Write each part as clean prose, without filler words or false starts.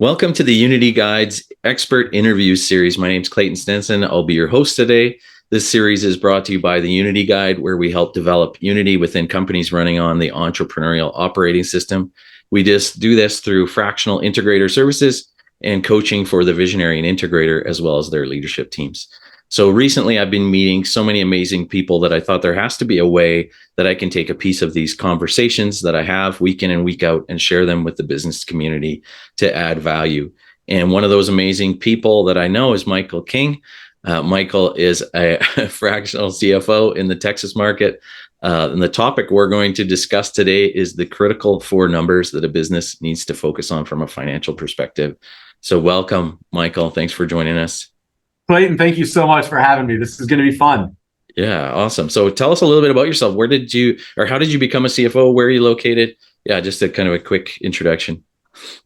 Welcome to the Unity Guides Expert Interview Series. My name is Clayton Stenson. I'll be your host today. This series is brought to you by the Unity Guide, where we help develop Unity within companies running on the entrepreneurial operating system. We just do this through fractional integrator services and coaching for the visionary and integrator, as well as their leadership teams. So recently, I've been meeting so many amazing people that I thought there has to be a way that I can take a piece of these conversations that I have week in and week out and share them with the business community to add value. And one of those amazing people that I know is Michael King. Michael is a fractional CFO in the Texas market. And the topic we're going to discuss today is the critical four numbers that a business needs to focus on from a financial perspective. So welcome, Michael. Thanks for joining us. Clayton, thank you so much for having me. This is going to be fun. Yeah, awesome. So tell us a little bit about yourself. How did you become a CFO? Where are you located? Yeah, just a kind of a quick introduction.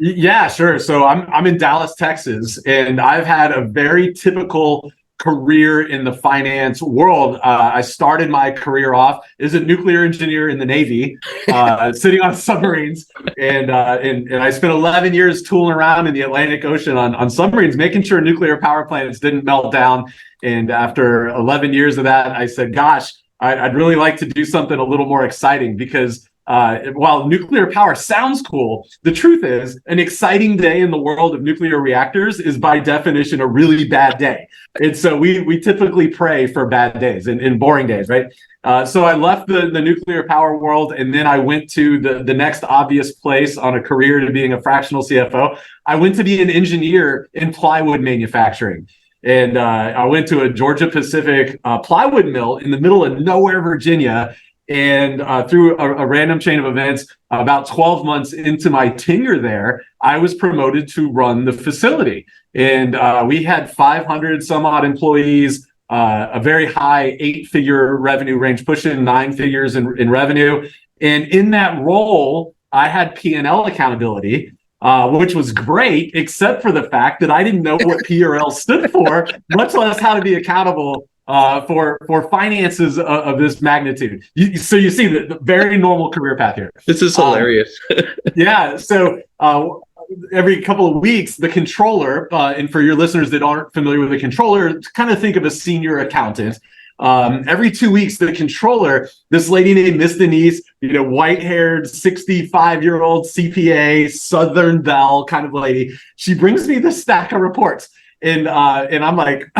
Yeah, sure. So I'm in Dallas, Texas, and I've had a very typical career in the finance world. I started my career off as a nuclear engineer in the Navy, sitting on submarines, and I spent 11 years tooling around in the Atlantic Ocean on submarines, making sure nuclear power plants didn't melt down. And after 11 years of that, I said, "Gosh, I'd really like to do something a little more exciting," because while nuclear power sounds cool, the truth is an exciting day in the world of nuclear reactors is by definition a really bad day. And so we typically pray for bad days and boring days, right? So I left the nuclear power world, and then I went to the next obvious place on a career to being a fractional CFO. I went to be an engineer in plywood manufacturing. And I went to a Georgia Pacific plywood mill in the middle of nowhere, Virginia. And through a random chain of events, about 12 months into my tenure there, I was promoted to run the facility. And we had 500 some odd employees, a very high 8-figure revenue range, pushing 9 figures in revenue. And in that role, I had P&L accountability, which was great, except for the fact that I didn't know what P or L stood for, much less how to be accountable for finances of this magnitude. So you see the very normal career path here. This is hilarious. Yeah. So every couple of weeks, the controller, and for your listeners that aren't familiar with the controller, kind of think of a senior accountant. Every 2 weeks, the controller, this lady named Miss Denise, white-haired, 65-year-old CPA, Southern Belle kind of lady, she brings me this stack of reports. And I'm like,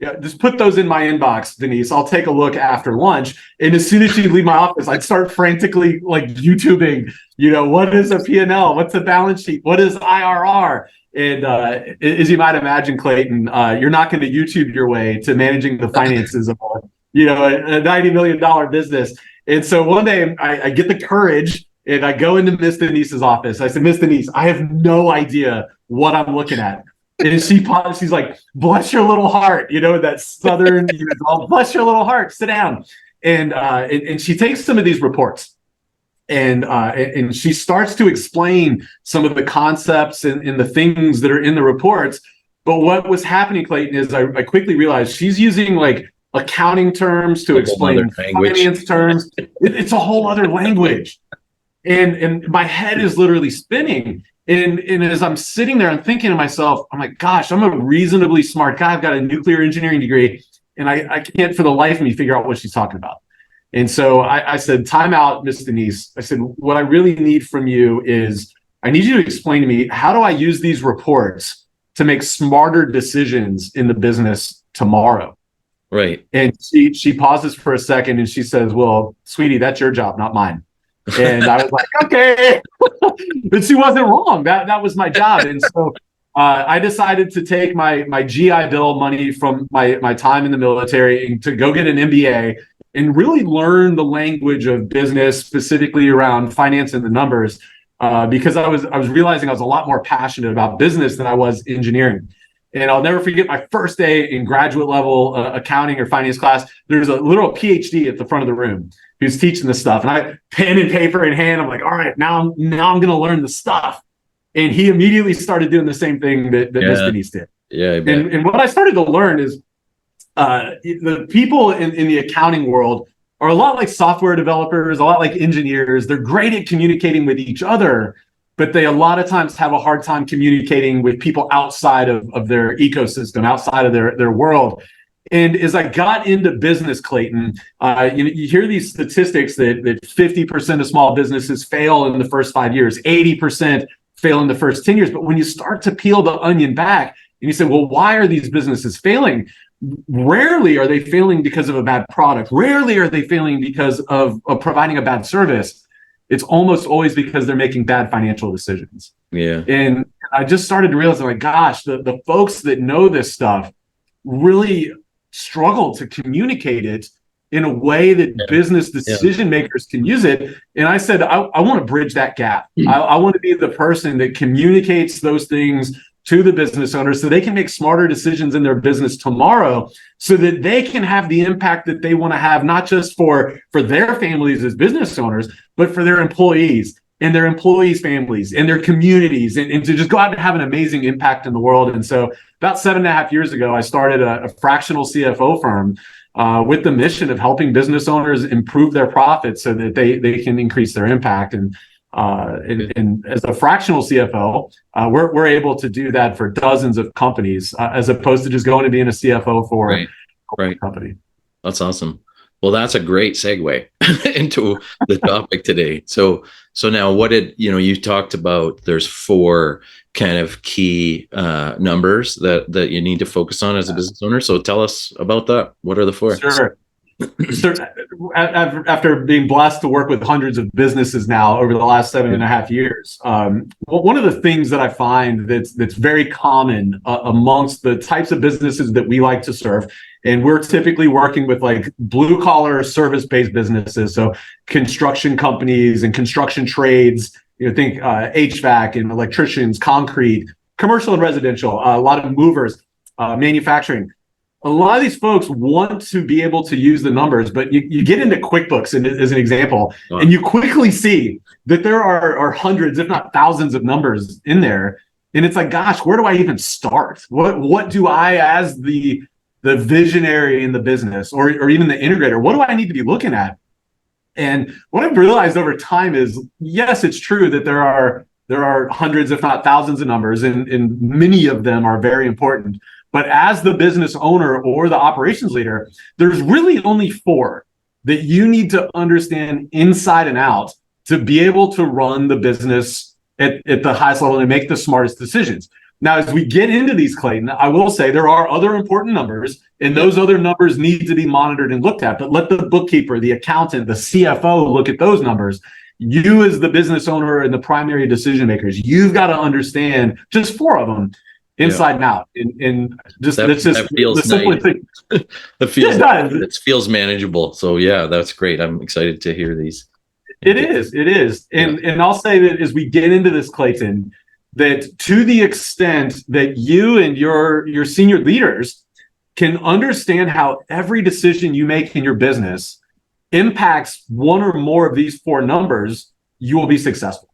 yeah, just put those in my inbox, Denise. I'll take a look after lunch. And as soon as she'd leave my office, I'd start frantically like YouTubing, what is a P&L? What's a balance sheet? What is IRR? And as you might imagine, Clayton, you're not going to YouTube your way to managing the finances of a $90 million business. And so one day I get the courage and I go into Miss Denise's office. I said, "Miss Denise, I have no idea what I'm looking at." And she's like, "Bless your little heart," that Southern, "Bless your little heart, sit down." And she takes some of these reports and she starts to explain some of the concepts and the things that are in the reports. But what was happening, Clayton, is I quickly realized she's using like accounting terms to explain finance terms. It's a whole other language. And my head is literally spinning. And as I'm sitting there, I'm thinking to myself, I'm like, gosh, I'm a reasonably smart guy. I've got a nuclear engineering degree, and I can't for the life of me figure out what she's talking about. And so I said, "Time out, Miss Denise." I said, "What I really need from you is I need you to explain to me, how do I use these reports to make smarter decisions in the business tomorrow?" Right. And she pauses for a second and she says, "Well, sweetie, that's your job, not mine." And I was like, okay. But she wasn't wrong. That was my job. And so I decided to take my GI Bill money from my time in the military and to go get an MBA and really learn the language of business, specifically around finance and the numbers, because I was realizing I was a lot more passionate about business than I was engineering. And I'll never forget my first day in graduate level accounting or finance class. There's a little PhD at the front of the room who's teaching this stuff. And I, pen and paper in hand, I'm like, all right, now I'm going to learn the stuff. And he immediately started doing the same thing that Miss Denise did. Yeah. And what I started to learn is the people in the accounting world are a lot like software developers, a lot like engineers. They're great at communicating with each other, but they a lot of times have a hard time communicating with people outside of their ecosystem, outside of their world. And as I got into business, Clayton, you hear these statistics that 50% of small businesses fail in the first 5 years, 80% fail in the first 10 years. But when you start to peel the onion back and you say, well, why are these businesses failing? Rarely are they failing because of a bad product. Rarely are they failing because of providing a bad service. It's almost always because they're making bad financial decisions. Yeah. And I just started to realize, like, gosh, the folks that know this stuff really struggle to communicate it in a way that business decision makers can use it. And I said, I want to bridge that gap. I want to be the person that communicates those things to the business owners so they can make smarter decisions in their business tomorrow, so that they can have the impact that they want to have, not just for their families as business owners, but for their employees and their employees' families and their communities, and to just go out and have an amazing impact in the world. And so about 7.5 years ago, I started a fractional CFO firm with the mission of helping business owners improve their profits so that they can increase their impact. And as a fractional CFO, we're able to do that for dozens of companies, as opposed to just going and being a CFO for a company. That's awesome. Well, that's a great segue into the topic today. So now you talked about there's 4 kind of key numbers that you need to focus on as a business owner. So tell us about that. What are the 4? Sure. So after being blessed to work with hundreds of businesses now over the last 7.5 years, one of the things that I find that's very common amongst the types of businesses that we like to serve, and we're typically working with like blue collar service-based businesses, so construction companies and construction trades, think HVAC and electricians, concrete, commercial and residential, a lot of movers, manufacturing. A lot of these folks want to be able to use the numbers, but you get into QuickBooks as an example, and you quickly see that there are hundreds, if not thousands, of numbers in there. And it's like, gosh, where do I even start? What do I, as the visionary in the business, or even the integrator, what do I need to be looking at? And what I've realized over time is, yes, it's true that there are hundreds, if not thousands, of numbers, and many of them are very important. But as the business owner or the operations leader, there's really only 4 that you need to understand inside and out to be able to run the business at the highest level and make the smartest decisions. Now, as we get into these, Clayton, I will say there are other important numbers, and those other numbers need to be monitored and looked at. But let the bookkeeper, the accountant, the CFO look at those numbers. You, as the business owner and the primary decision makers, you've got to understand just 4 of them inside and out, and just that's just the simple thing. It feels manageable. So yeah, that's great. I'm excited to hear these. It is, and I'll say that as we get into this, Clayton, that to the extent that you and your senior leaders can understand how every decision you make in your business impacts one or more of these 4 numbers, you will be successful.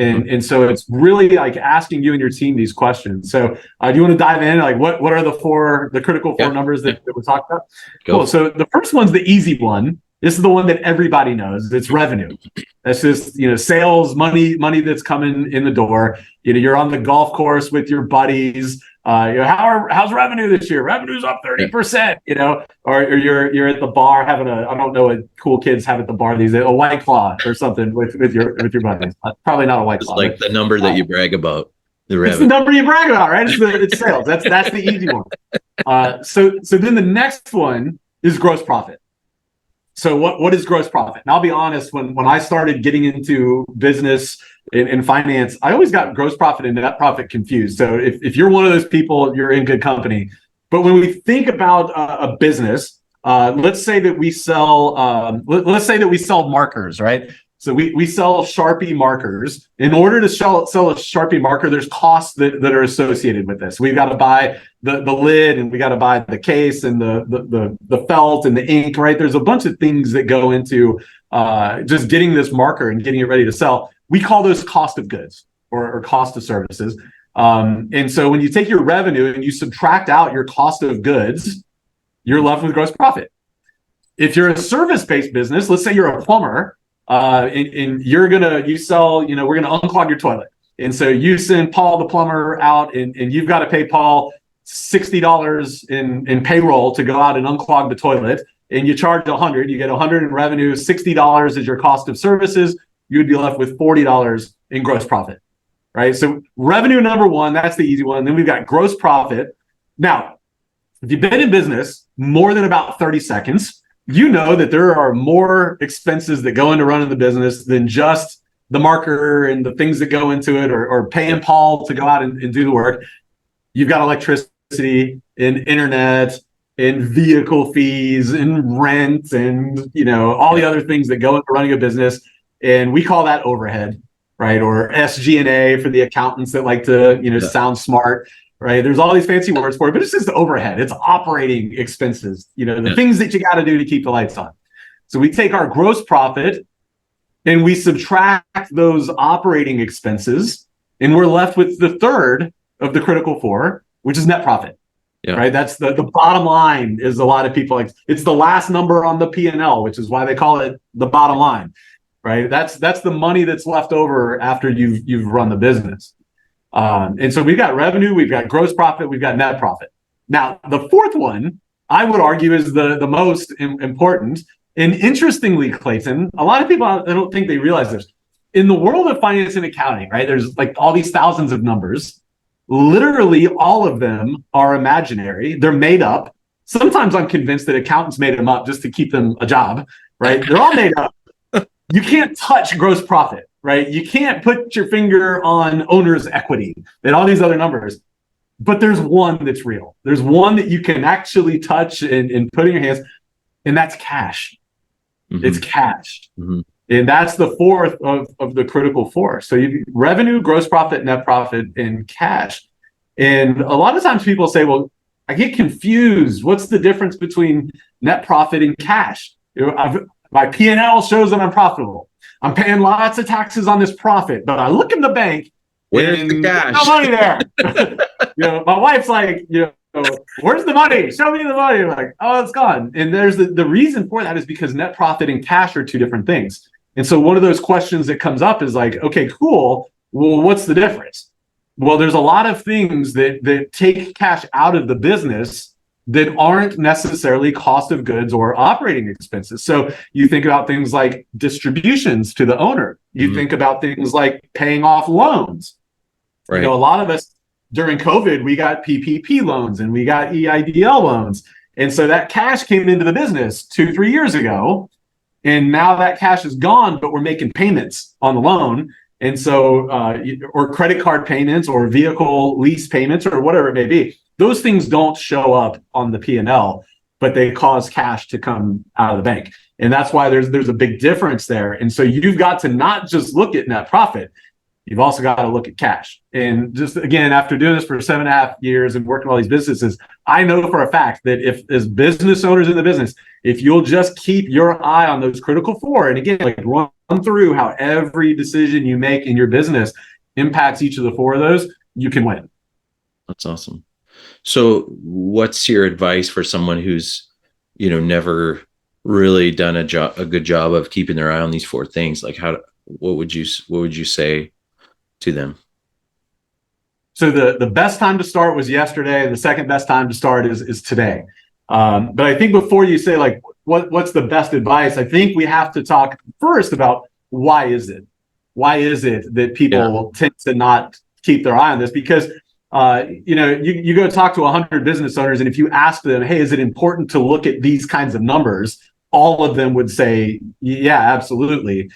And so it's really like asking you and your team these questions. So do you want to dive in? Like, what are the critical 4 numbers that we're talking about? Cool. So the first one's the easy one. This is the one that everybody knows. It's revenue. That's just, sales, money that's coming in the door. You're on the golf course with your buddies. How's revenue this year? Revenue's up 30%, or you're at the bar having I don't know what cool kids have at the bar these days, a White Claw or something with your buddies. Probably not a White Claw. It's like the number that you brag about. It's the number you brag about, right? It's sales. That's the easy one. So then the next one is gross profit. So what is gross profit? And I'll be honest, when I started getting into business in finance, I always got gross profit and net profit confused. So if you're one of those people, you're in good company. But when we think about a business, let's say that we sell markers, right? So we sell Sharpie markers. In order to sell a Sharpie marker, there's costs that are associated with this. We've got to buy the lid, and we got to buy the case and the felt and the ink, right? There's a bunch of things that go into just getting this marker and getting it ready to sell. We call those cost of goods or cost of services. And so when you take your revenue and you subtract out your cost of goods, you're left with gross profit. If you're a service-based business, let's say you're a plumber, and you sell, we're gonna unclog your toilet. And so you send Paul the plumber out, and you've got to pay Paul $60 in payroll to go out and unclog the toilet. And you charge $100, you get $100 in revenue, $60 is your cost of services. You would be left with $40 in gross profit, right? So revenue number one, that's the easy one. Then we've got gross profit. Now, if you've been in business more than about 30 seconds, you know that there are more expenses that go into running the business than just the marketer and the things that go into it, or paying Paul to go out and do the work. You've got electricity and internet and vehicle fees and rent and, all the other things that go into running a business. And we call that overhead, right? Or SG&A for the accountants that like to, sound smart, right? There's all these fancy words for it, but it's just the overhead. It's operating expenses, the things that you got to do to keep the lights on. So we take our gross profit and we subtract those operating expenses, and we're left with the third of the critical four, which is net profit. Yeah. Right. That's the bottom line. Is a lot of people like, it's the last number on the P&L, which is why they call it the bottom line. Right. That's the money that's left over after you've run the business. And so we've got revenue, we've got gross profit, we've got net profit. Now, the fourth one, I would argue, is the most important. And interestingly, Clayton, a lot of people, I don't think they realize this. In the world of finance and accounting, right, there's like all these thousands of numbers. Literally all of them are imaginary. They're made up. Sometimes I'm convinced that accountants made them up just to keep them a job, right? They're all made up. You can't touch gross profit, right? You can't put your finger on owner's equity and all these other numbers. But there's one that's real. There's one that you can actually touch and put in your hands, and that's cash. Mm-hmm. It's cash. Mm-hmm. And that's the fourth of the critical four. So revenue, gross profit, net profit, and cash. And a lot of times people say, well, I get confused. What's the difference between net profit and cash? My P&L shows that I'm profitable. I'm paying lots of taxes on this profit, but I look in the bank. Where's the cash? No money there. My wife's like, where's the money? Show me the money. I'm like, oh, it's gone. And there's the reason for that is because net profit and cash are two different things. And so one of those questions that comes up is like, okay, cool. Well, what's the difference? Well, there's a lot of things that take cash out of the business that aren't necessarily cost of goods or operating expenses. So you think about things like distributions to the owner. You think about things like paying off loans. Right. A lot of us during COVID, we got PPP loans and we got EIDL loans. And so that cash came into the business 2-3 years ago. And now that cash is gone, but we're making payments on the loan. And so, or credit card payments or vehicle lease payments or whatever it may be. Those things don't show up on the P&L, but they cause cash to come out of the bank. And that's why there's a big difference there. And so you've got to not just look at net profit. You've also got to look at cash. And just again, after doing this for 7.5 years and working with all these businesses, I know for a fact that if as business owners in the business, if you'll just keep your eye on those critical four, and again, like run through how every decision you make in your business impacts each of the four of those, you can win. That's awesome. So what's your advice for someone who's, never really done a good job of keeping their eye on these four things? Like what would you say to them? So the best time to start was yesterday. The second best time to start is today. But I think before you say like, what's the best advice? I think we have to talk first about why is it that people tend to not keep their eye on this? Because, you go talk to 100 business owners, and if you ask them, hey, is it important to look at these kinds of numbers? All of them would say, yeah, absolutely.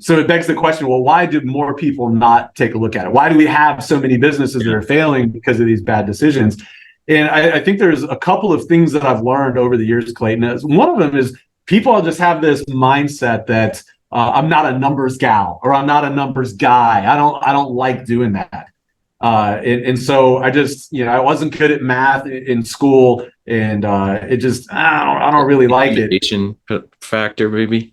So it begs the question, well, why do more people not take a look at it? Why do we have so many businesses that are failing because of these bad decisions? And I think there's a couple of things that I've learned over the years, Clayton. One of them is people just have this mindset that I'm not a numbers gal or I'm not a numbers guy. I don't like doing that. And so I just, I wasn't good at math in school, and it just, I don't really like it. Intimidation factor, maybe.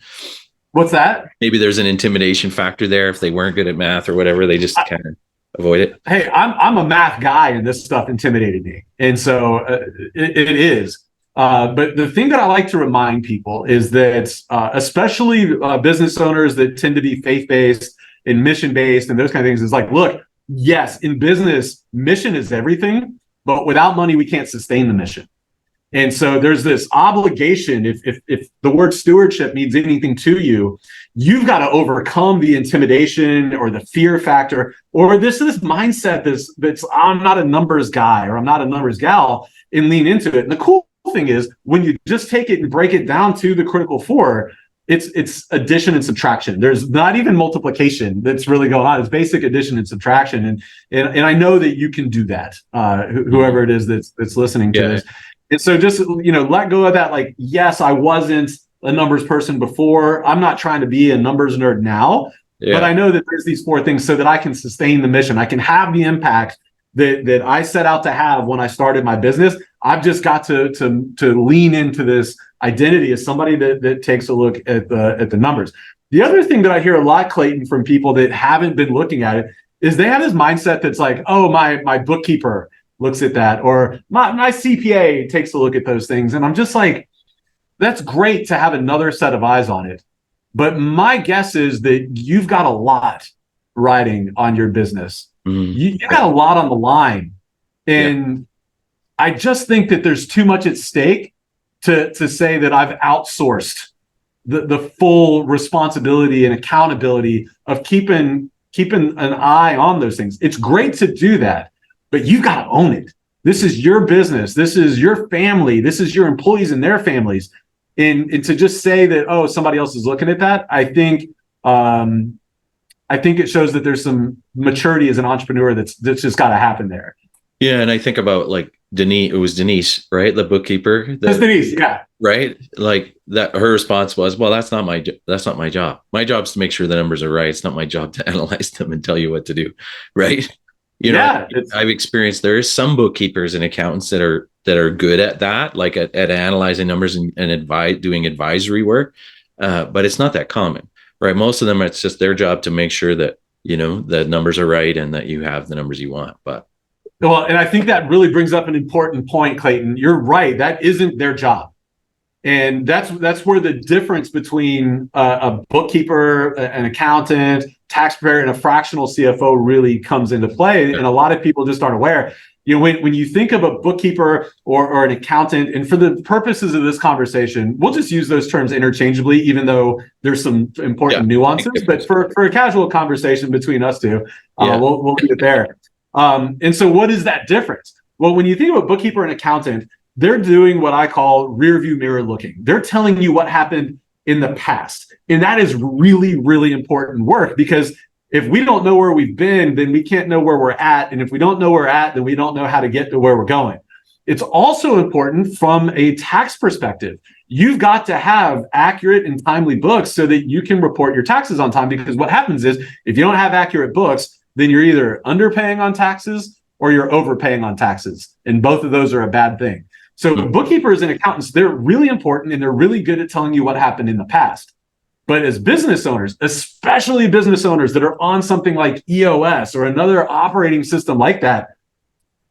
What's that? Maybe there's an intimidation factor there. If they weren't good at math or whatever, they just kind of avoid it. Hey, I'm a math guy, and this stuff intimidated me. And so it is. But the thing that I like to remind people is that, especially business owners that tend to be faith-based and mission-based and those kind of things, is like, look, yes, in business, mission is everything, but without money, we can't sustain the mission. And so there's this obligation. If the word stewardship means anything to you, you've got to overcome the intimidation or the fear factor, or this mindset that's I'm not a numbers guy or I'm not a numbers gal, and lean into it. And the cool thing is, when you just take it and break it down to the critical four, it's addition and subtraction. There's not even multiplication that's really going on. It's basic addition and subtraction. And I know that you can do that, whoever it is that's listening to this. And so just, let go of that. Like, yes, I wasn't a numbers person before. I'm not trying to be a numbers nerd now, but I know that there's these four things so that I can sustain the mission. I can have the impact that I set out to have when I started my business. I've just got to lean into this identity as somebody that takes a look at the numbers. The other thing that I hear a lot, Clayton, from people that haven't been looking at it is they have this mindset that's like, oh, my bookkeeper looks at that, or my CPA takes a look at those things. And I'm just like, that's great to have another set of eyes on it. But my guess is that you've got a lot riding on your business. You got a lot on the line. And I just think that there's too much at stake to say that I've outsourced the full responsibility and accountability of keeping an eye on those things. It's great to do that, but you got to own it. This is your business. This is your family. This is your employees and their families. And to just say that, oh, somebody else is looking at that, I think it shows that there's some maturity as an entrepreneur that's just got to happen there. Yeah, and I think about like Denise. It was Denise, right? The bookkeeper. That's Denise. Yeah. Right. Like that. Her response was, "Well, that's not my job. My job is to make sure the numbers are right. It's not my job to analyze them and tell you what to do." Right. I've experienced there is some bookkeepers and accountants that are good at that, like at analyzing numbers and doing advisory work, but it's not that common, right? Most of them, it's just their job to make sure that the numbers are right and that you have the numbers you want. But and I think that really brings up an important point, Clayton. You're right. That isn't their job. And that's where the difference between a bookkeeper, an accountant, tax preparer, and a fractional CFO really comes into play. And a lot of people just aren't aware. When you think of a bookkeeper or an accountant, and for the purposes of this conversation, we'll just use those terms interchangeably, even though there's some important nuances. But for a casual conversation between us two, we'll leave it there. And so what is that difference? Well, when you think of a bookkeeper and accountant, they're doing what I call rear view mirror looking. They're telling you what happened in the past. And that is really, really important work, because if we don't know where we've been, then we can't know where we're at. And if we don't know where we're at, then we don't know how to get to where we're going. It's also important from a tax perspective. You've got to have accurate and timely books so that you can report your taxes on time, because what happens is if you don't have accurate books, then you're either underpaying on taxes or you're overpaying on taxes. And both of those are a bad thing. So bookkeepers and accountants, they're really important and they're really good at telling you what happened in the past. But as business owners, especially business owners that are on something like EOS or another operating system like that,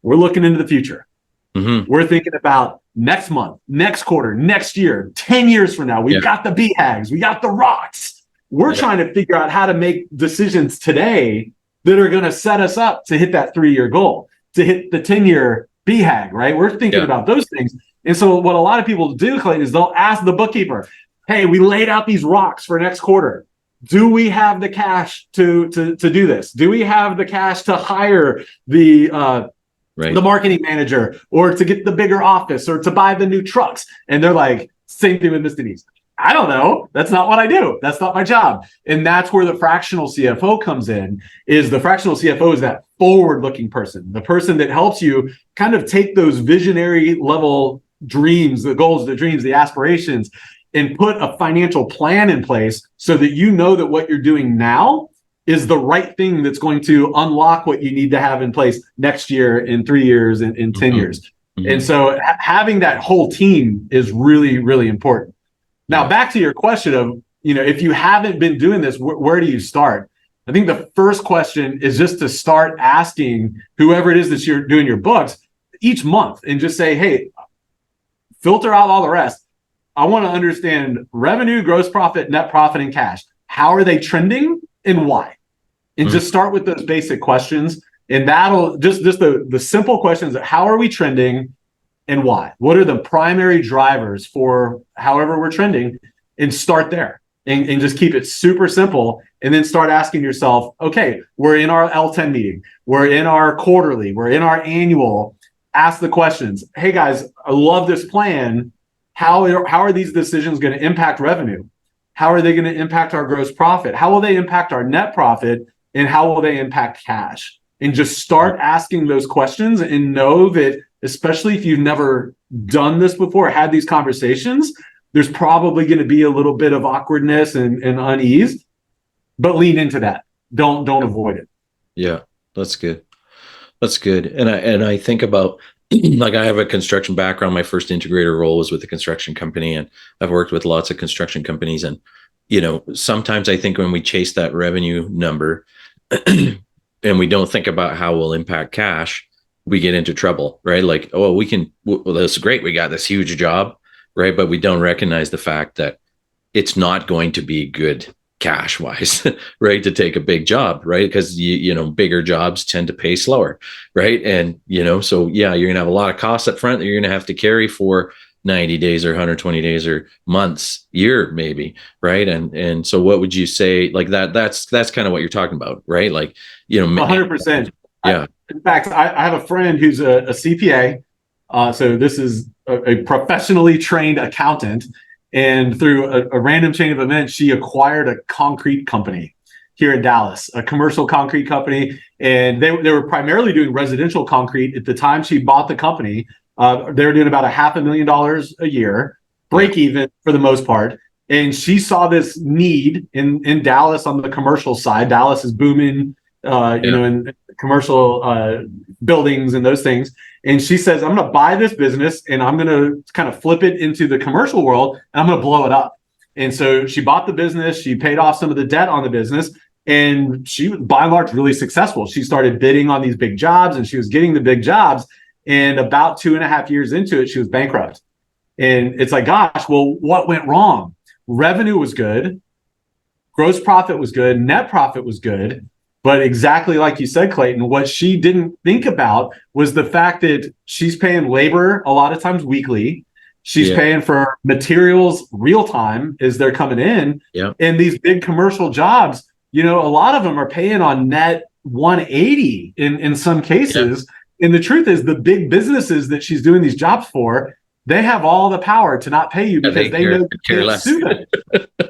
we're looking into the future. We're thinking about next month, next quarter, next year, 10 years from now. We've got the BHAGs, we got the rocks. We're trying to figure out how to make decisions today that are going to set us up to hit that 3-year goal, to hit the 10-year BHAG, right? We're thinking about those things. And so what a lot of people do, Clayton, is they'll ask the bookkeeper, hey, we laid out these rocks for next quarter. Do we have the cash to do this? Do we have the cash to hire the marketing manager, or to get the bigger office, or to buy the new trucks? And they're like, same thing with Miss Denise. I don't know. That's not what I do. That's not my job. And that's where the fractional CFO comes in. Is the fractional CFO is that forward-looking person, the person that helps you kind of take those visionary level dreams, the goals, the dreams, the aspirations, and put a financial plan in place so that you know that what you're doing now is the right thing that's going to unlock what you need to have in place next year, in 3 years, in 10 years. And so having that whole team is really, really important. Now, back to your question of, if you haven't been doing this, where do you start? I think the first question is just to start asking whoever it is that you're doing your books each month, and just say, hey, filter out all the rest. I want to understand revenue, gross profit, net profit, and cash. How are they trending and why? And just start with those basic questions. And that'll just the simple questions. How are we trending and why? What are the primary drivers for however we're trending? And start there and just keep it super simple. And then start asking yourself, okay, we're in our L10 meeting. We're in our quarterly. We're in our annual. Ask the questions. Hey guys, I love this plan. How are these decisions going to impact revenue? How are they going to impact our gross profit? How will they impact our net profit? And how will they impact cash? And just start asking those questions and know that, especially if you've never done this before, had these conversations, there's probably going to be a little bit of awkwardness and unease, but lean into that. Don't avoid it. Yeah, that's good. That's good. And I think about, like, I have a construction background. My first integrator role was with a construction company, and I've worked with lots of construction companies. And, sometimes I think when we chase that revenue number and we don't think about how we'll impact cash, we get into trouble, right? Like, oh, well, that's great. We got this huge job, right? But we don't recognize the fact that it's not going to be good cash wise, right? To take a big job, right? Because bigger jobs tend to pay slower, right? And so yeah, you're gonna have a lot of costs up front that you're gonna have to carry for 90 days or 120 days or months, year maybe, right? And so what would you say, like that's kind of what you're talking about, right? Like 100%. Yeah. In fact, I have a friend who's a CPA. So this is a professionally trained accountant. And through a random chain of events, she acquired a concrete company here in Dallas, a commercial concrete company. And they were primarily doing residential concrete. At the time she bought the company, they were doing about $500,000 a year, break even for the most part. And she saw this need in Dallas on the commercial side. Dallas is booming, in commercial buildings and those things. And she says, I'm going to buy this business and I'm going to kind of flip it into the commercial world and I'm going to blow it up. And so she bought the business. She paid off some of the debt on the business, and she was by and large really successful. She started bidding on these big jobs and she was getting the big jobs. And about 2.5 years into it, she was bankrupt. And it's like, gosh, well, what went wrong? Revenue was good. Gross profit was good. Net profit was good. But exactly like you said, Clayton, what she didn't think about was the fact that she's paying labor a lot of times weekly. She's paying for materials real time as they're coming in. Yeah. And these big commercial jobs, a lot of them are paying on net 180 in some cases. Yeah. And the truth is, the big businesses that she's doing these jobs for, they have all the power to not pay you because they know you can't sue them.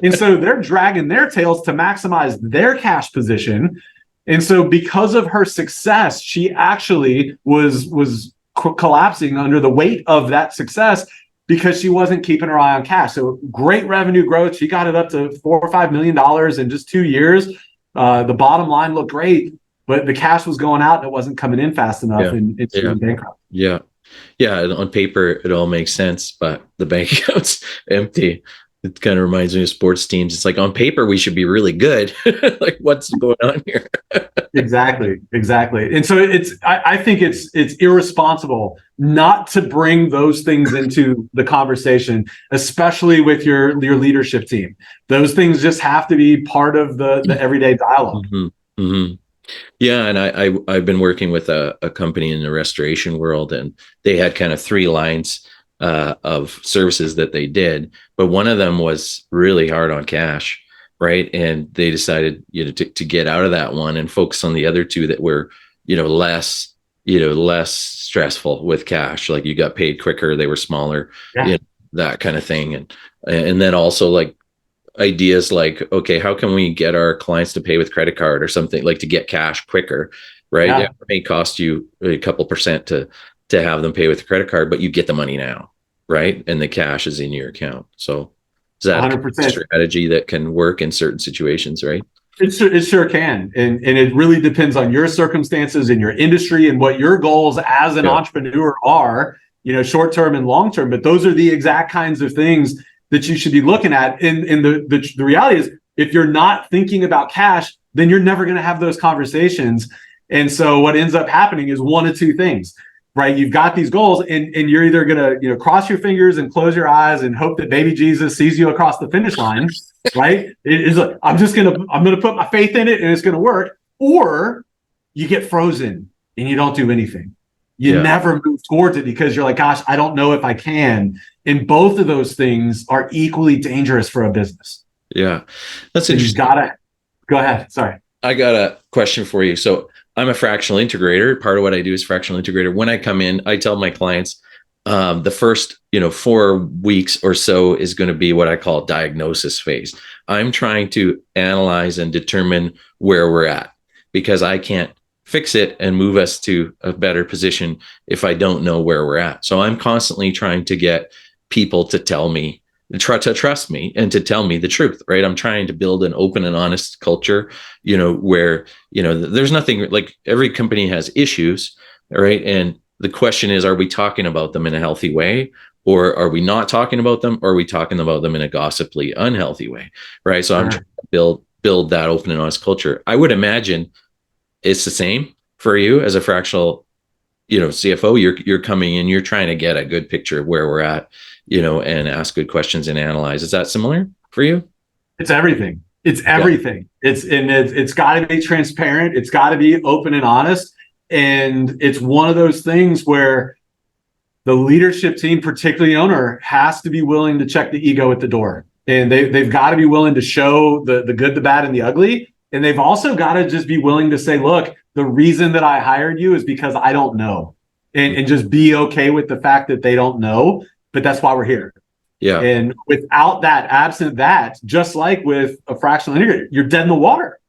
And so they're dragging their tails to maximize their cash position. And so because of her success, she actually was collapsing under the weight of that success because she wasn't keeping her eye on cash. So great revenue growth. She got it up to $4 or $5 million in just 2 years. The bottom line looked great, but the cash was going out and it wasn't coming in fast enough. And it's bankrupt. Yeah. Yeah. On paper, it all makes sense, but the bank account's empty. It kind of reminds me of sports teams. It's like, on paper, we should be really good. Like, what's going on here? Exactly. And so I think it's irresponsible not to bring those things into the conversation, especially with your leadership team. Those things just have to be part of the everyday dialogue. Mm-hmm. Mm-hmm. Yeah, and I've been working with a company in the restoration world, and they had kind of 3 lines of services that they did, but one of them was really hard on cash, right? And they decided, to get out of that one and focus on the other 2 that were, less stressful with cash. Like, you got paid quicker, they were smaller, that kind of thing. And then also, like, ideas like, okay, how can we get our clients to pay with credit card or something, like to get cash quicker, right? Yeah, it may cost you a couple percent to have them pay with a credit card, but you get the money now, right? And the cash is in your account. So is that 100%. A strategy that can work in certain situations, right? It sure can. And it really depends on your circumstances and your industry and what your goals as an entrepreneur are, short-term and long-term. But those are the exact kinds of things that you should be looking at. And the reality is, if you're not thinking about cash, then you're never going to have those conversations. And so what ends up happening is one of 2 things. right? You've got these goals, and you're either gonna, cross your fingers and close your eyes and hope that baby Jesus sees you across the finish line, right? It is like, I'm gonna put my faith in it and it's gonna work, or you get frozen and you don't do anything. You never move towards it because you're like, gosh, I don't know if I can. And both of those things are equally dangerous for a business. Yeah, that's so interesting. You gotta go ahead. Sorry. I got a question for you. So I'm a fractional integrator. Part of what I do is fractional integrator. When I come in, I tell my clients the first 4 weeks or so is going to be what I call diagnosis phase. I'm trying to analyze and determine where we're at, because I can't fix it and move us to a better position if I don't know where we're at. So I'm constantly trying to get people to tell me, to trust me and to tell me the truth, right? I'm trying to build an open and honest culture, where, there's nothing, like, every company has issues, right? And the question is, are we talking about them in a healthy way, or are we not talking about them, or are we talking about them in a gossiply, unhealthy way, right? So I'm trying to build that open and honest culture. I would imagine it's the same for you as a fractional, CFO. You're coming in, you're trying to get a good picture of where we're at, and ask good questions and analyze. Is that similar for you? It's everything. It's everything. Yeah. It's got to be transparent. It's got to be open and honest. And it's one of those things where the leadership team, particularly the owner, has to be willing to check the ego at the door. And they've got to be willing to show the good, the bad, and the ugly. And they've also got to just be willing to say, look, the reason that I hired you is because I don't know. And just be okay with the fact that they don't know, but that's why we're here. Yeah. And without that, absent that, just like with a fractional integrator, you're dead in the water.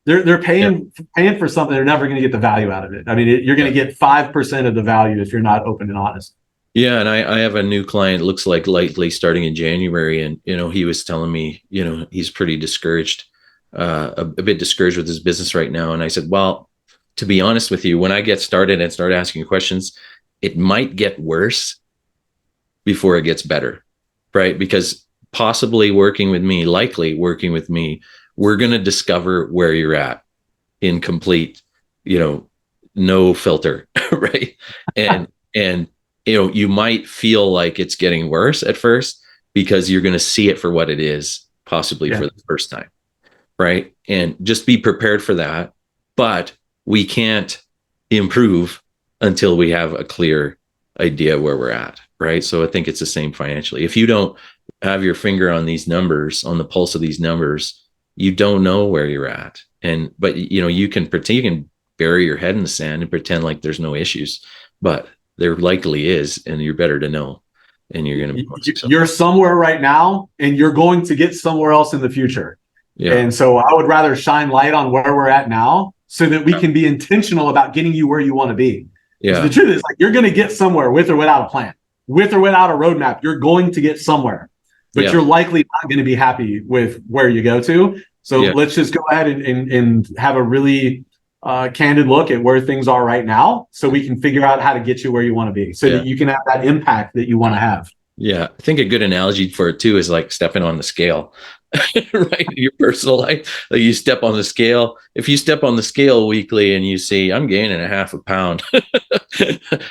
They're paying for something. They're never going to get the value out of it. I mean, you're going to get 5% of the value if you're not open and honest. Yeah. And I have a new client, looks like Lightly, starting in January. And, he was telling me, he's pretty discouraged, a bit discouraged with his business right now. And I said, well, to be honest with you, when I get started and start asking questions, it might get worse before it gets better, right? Because possibly likely working with me, we're going to discover where you're at in complete, no filter, right? And you might feel like it's getting worse at first because you're going to see it for what it is, possibly for the first time, right? And just be prepared for that. But we can't improve until we have a clear idea where we're at, right? So I think it's the same financially. If you don't have your finger on these numbers, on the pulse of these numbers, you don't know where you're at. But you can pretend, you can bury your head in the sand and pretend like there's no issues, but there likely is, and you're better to know. And you're going to you're somewhere right now, and you're going to get somewhere else in the future. Yeah. And so I would rather shine light on where we're at now, so that we can be intentional about getting you where you want to be. Yeah. The truth is, like, you're going to get somewhere with or without a plan, with or without a roadmap. You're going to get somewhere, but you're likely not going to be happy with where you go to. So let's just go ahead and have a really candid look at where things are right now, so we can figure out how to get you where you want to be, so that you can have that impact that you want to have. Yeah. I think a good analogy for it too is like stepping on the scale. Right, in your personal life, like, you step on the scale. If you step on the scale weekly and you see, I'm gaining a half a pound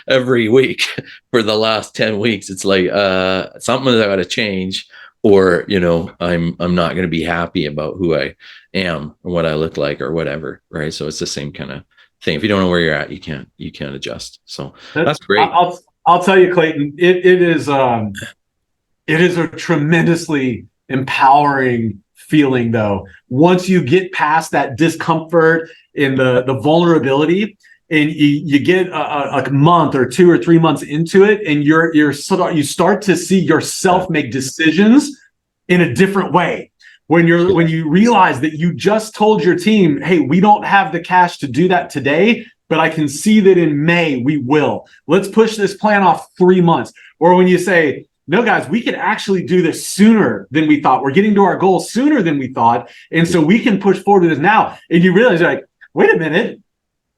every week for the last 10 weeks, it's like something's got to change, or I'm not going to be happy about who I am or what I look like or whatever, right? So it's the same kind of thing. If you don't know where you're at, you can't adjust. So that's great. I'll tell you, Clayton, it is a tremendously empowering feeling, though, once you get past that discomfort and the vulnerability, and you get a month or 2 or 3 months into it, and you start to see yourself make decisions in a different way. When you realize that you just told your team, hey, we don't have the cash to do that today, but I can see that in May we will. Let's push this plan off 3 months. Or when you say, no, guys, we can actually do this sooner than we thought. We're getting to our goal sooner than we thought. And so we can push forward with this now. And you realize, you're like, wait a minute,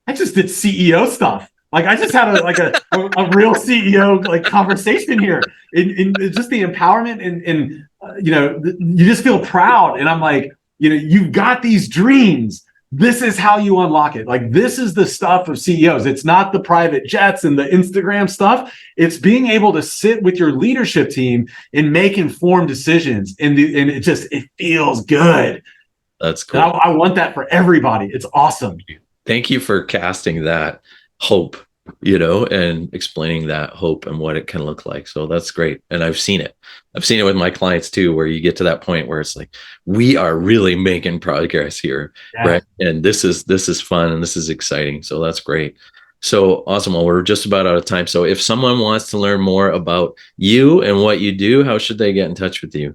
I just did CEO stuff. Like, I just had a real CEO like conversation here. And just the empowerment and you just feel proud. And I'm like, you've got these dreams, this is how you unlock it. Like, this is the stuff of CEOs. It's not the private jets and the Instagram stuff. It's being able to sit with your leadership team and make informed decisions. And it feels good. That's cool. And I want that for everybody. It's awesome. Thank you for casting that hope, you know, and explaining that hope and what it can look like. So that's great. And I've seen it. I've seen it with my clients too, where you get to that point where it's like, we are really making progress here. Yeah. Right. And this is fun and this is exciting. So that's great. So awesome. Well, we're just about out of time. So if someone wants to learn more about you and what you do, how should they get in touch with you?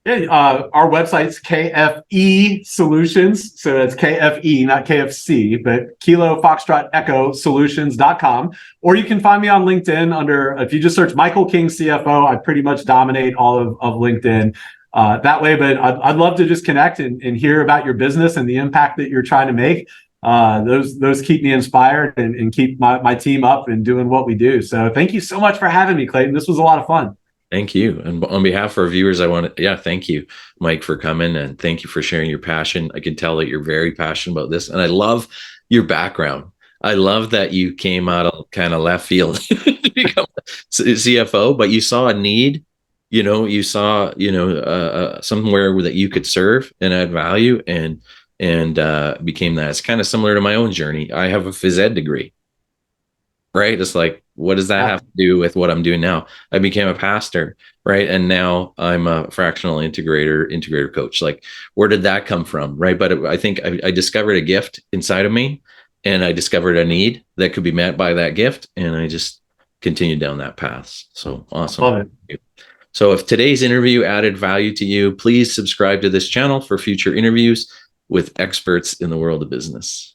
Yeah, our website's KFE Solutions. So that's KFE, not KFC, but Kilo Foxtrot Echo Solutions.com. Or you can find me on LinkedIn under, if you just search Michael King CFO, I pretty much dominate all of LinkedIn that way. But I'd love to just connect and hear about your business and the impact that you're trying to make. Those keep me inspired and keep my team up and doing what we do. So thank you so much for having me, Clayton. This was a lot of fun. Thank you. And on behalf of our viewers, thank you, Mike, for coming, and thank you for sharing your passion. I can tell that you're very passionate about this, and I love your background. I love that you came out of kind of left field to become CFO, but you saw a need, you saw, somewhere that you could serve and add value, and became that. It's kind of similar to my own journey. I have a phys ed degree. Right. It's like, what does that have to do with what I'm doing now? I became a pastor, right? And now I'm a fractional integrator coach. Like, where did that come from? Right. But I think I discovered a gift inside of me, and I discovered a need that could be met by that gift. And I just continued down that path. So awesome. Love it. So if today's interview added value to you, please subscribe to this channel for future interviews with experts in the world of business.